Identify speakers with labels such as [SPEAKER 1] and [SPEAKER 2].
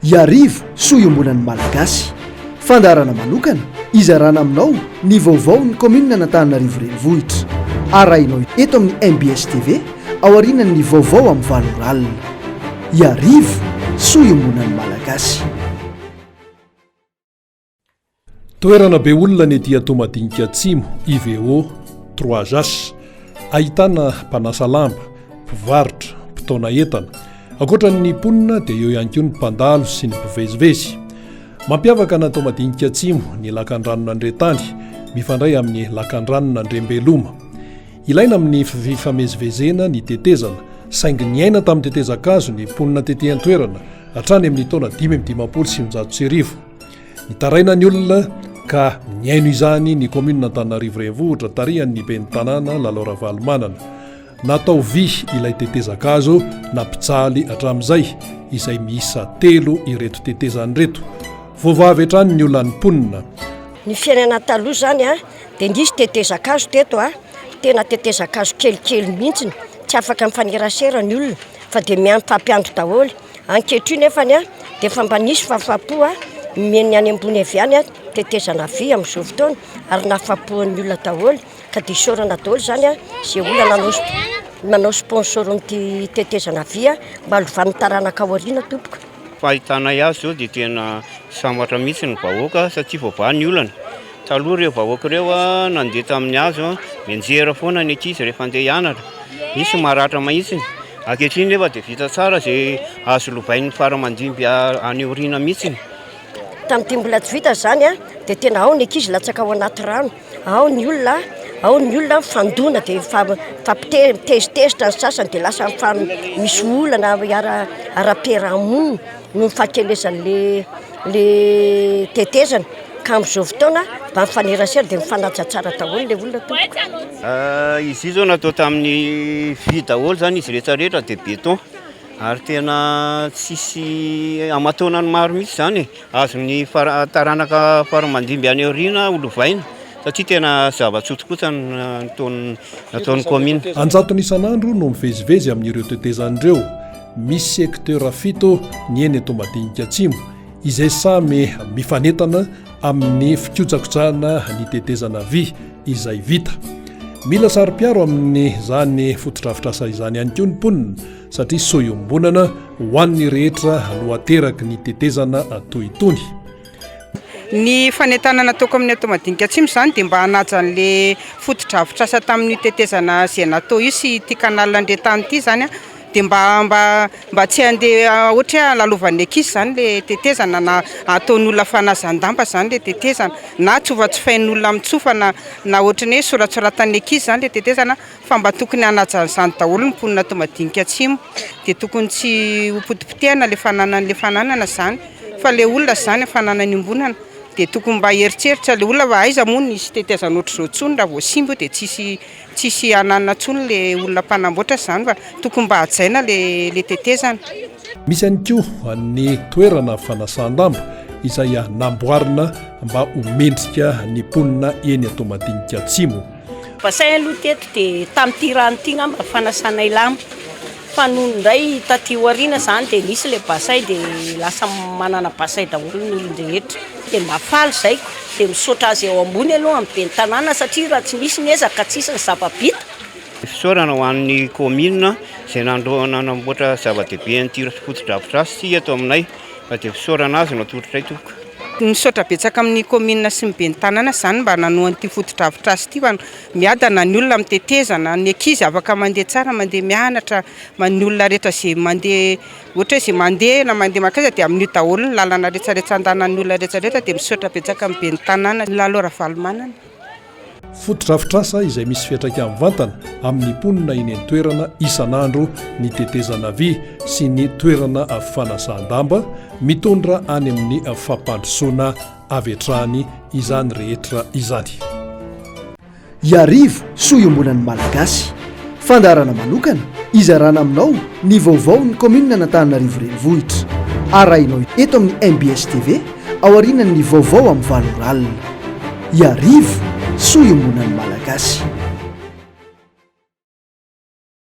[SPEAKER 1] Iarivo soiombonan'ny malagasy fandarana manokana izarana aminao ny vaovao ny kominina n'Antananarivo renivohitra arahinao eto amin'ny MBS TV ao aorian'ny vaovao amin'ny valoralina. Iarivo soiombonan'ny malagasy.
[SPEAKER 2] Toerana be olona ny dia Tomadinika Atsimo IVO 3H ahitana mpanasa lamba, mpivarotra, mpitaona entana. Ankoatran'ny mponina dia eo ihany koa ny mpandalo sy ny mpivezivezy. Mampiavaka na Tomadinika Atsimo ny lakan-dranon'Andretany mifandray amin'ny lakan-dranon'Andrembeloma. Ilaina amin'ny fifamezivezena ny tetezana, saingy ny aina tamin'ny tetezakazo ny mponina tetehany-toerana hatrany amin'ny taona 590 nitaraina ny olona ka niaino izany ny kominina Antananarivo renivohitra tarihan'ny ben'ny tanàna Lalora Valomanana. Natao vy ilay tetezakazo na mpitsaly hatramin'izay izay miisa 3 ireto tetezany reto. Voavavy hatrany ny olona ny mponina.
[SPEAKER 3] Ny fiainana taloha zany dia nisy tetezakazo teto tena tetezakazo kelikely mihitsy, tsy afaka mifanerasera ny olona fa dia miampampiandro daholo. Ankehitriny nefa dia efa mba nisy fahafapo meny any ambony avy any tetezana vy amin'izao fotoana ary nafapoan'ny olona daholo ka dia isaorana daholo zany izay olona manao sponsor amin'ity tetezana vy mba alovan'ny taranaka aoriana tompoko.
[SPEAKER 4] Fahitana azy zao dia tena sambatra mihitsy ny vahoaka satria voavahan'ny olana. Taloha ireo vahoaka ireo nandeha tamin'ny azo mianjera foana ny ankizy rehefa andeha hianatra. Misy maratra mahitsiny. Ankehitriny nefa dia vita tsara izay azo lovain'ny faramandimby any aoriana mihitsiny.
[SPEAKER 3] Tamin'ity mbola tsy vita zany dia tena ao ny ankizy latsaka ao anaty rano, ao ny olona fandona dia fampitezitezitra ny sasany dia lasa misy olana ara-piarahamonina no fahakelezan'le tetezana ka amin'izao fotoana mba mifanerasera dia mifanaja tsara daholo ilay olona tompoko.
[SPEAKER 4] Izy io zao natao tamin'ny vy daholo zany izy rehetrarehetra dia beton. Ary tena tsisy amatonany maro mihitsy zany azon'ny taranaka faramandimby any aoriana olovaina satria tena zava-tsotokotra nataon'ny komina.
[SPEAKER 2] Anjatony isan'andro no mivezivezy amin'ireo tetezan'ireo. Misy sekteur 7 ny eny Tomadinika Atsimo izay samy mifanentana amin'ny fikotsakotsahana ny tetezana vy izay vita. Mila sary-piaro amin'izany fotodrafitrasa izany ihany koa ny mponina satria soiombonana ho an'ny rehetra no ateraky ny tetezana toy itony.
[SPEAKER 5] Ny fanentanana ataoko amin'ny Tomadinika Atsimo zany dia mba hanaja an'ilay fotodrafitrasa tamin'ny tetezana izay natao io sy ity kanala Andretany ity zany dia mba tsy handeha ohatra lalovan'ny ankizy zany ilay tetezana na ataon'olona fanazan-damba zany ilay tetezana na tsovatsofain'olona mitsofa na ohatra ny hoe soratsoratan'ny ankizy zany ilay tetezana fa mba tokony hanajan'izany daholo ny mponina Tomadinika Atsimo dia tokony tsy hopotipotehana ilay fananana zany fa ilay olona zany fananany ombonana dia tokony mba heritreritra ilay olona fa aiza moa nisy tetezana ohatr'izao tsony raha vao simba dia tsisy anana tsony ilay olona mpanamboatra zany fa tokony mba hajaina ilay tetezana.
[SPEAKER 2] Misy ihany koa ny toerana fanasan-damba izay namboarina mba homendrika ny mponina eny Tomadinika Atsimo.
[SPEAKER 6] Basay aloha teto dia tamin'ity rano ity ngamba fanasanay lamba fa noho indray taty aoriana zany dia nisy ilay basay dia lasa manana basay daholo ny olon-drehetra dia mba faly izay dia misaotra azy eo ambony aloha amin'ny ben'ny tanàna satria raha tsy misy ny ezaka tsisy ny zava-bita.
[SPEAKER 4] Fisaorana ho an'ny komina izay nanamboatra zava-dehibe an'ity fotodrafitrasa sy eto aminay fa dia fisaorana azy natolotra tompoko.
[SPEAKER 5] Misaotra betsaka amin'ny komina sy ny ben'ny tanàna zany mba nanohan'ity fotodrafitrasa ity fa miadana ny olona mitetezana, ny ankizy afaka mandeha tsara, mandeha mianatra, ny olona rehetra izay mandeha ohatra izay mandeha na mandeha makaiza dia amin'io daholo ny lalana rehetrarehetra andanan'ny olona rehetrarehetra dia misaotra betsaka amin'ny ben'ny tanàna Lalora Valomanana.
[SPEAKER 2] Fotodrafitrasa izay misy fiantraikany vantana amin'ny mponina eny toerana isan'andro ny tetezana vy sy ny toerana fanasan-damba mitondra any amin'ny fampandrosoana avy hatrany izany rehetra izany.
[SPEAKER 1] Iarivo soiombonan'ny malagasy fandarana manokana izarana aminao ny vaovao ny kominina n'Antananarivo renivohitra arahinao eto amin'ny MBS TV ao aorian'ny vaovao amin'ny valoralina. Iarivo soiombonan'ny malagasy.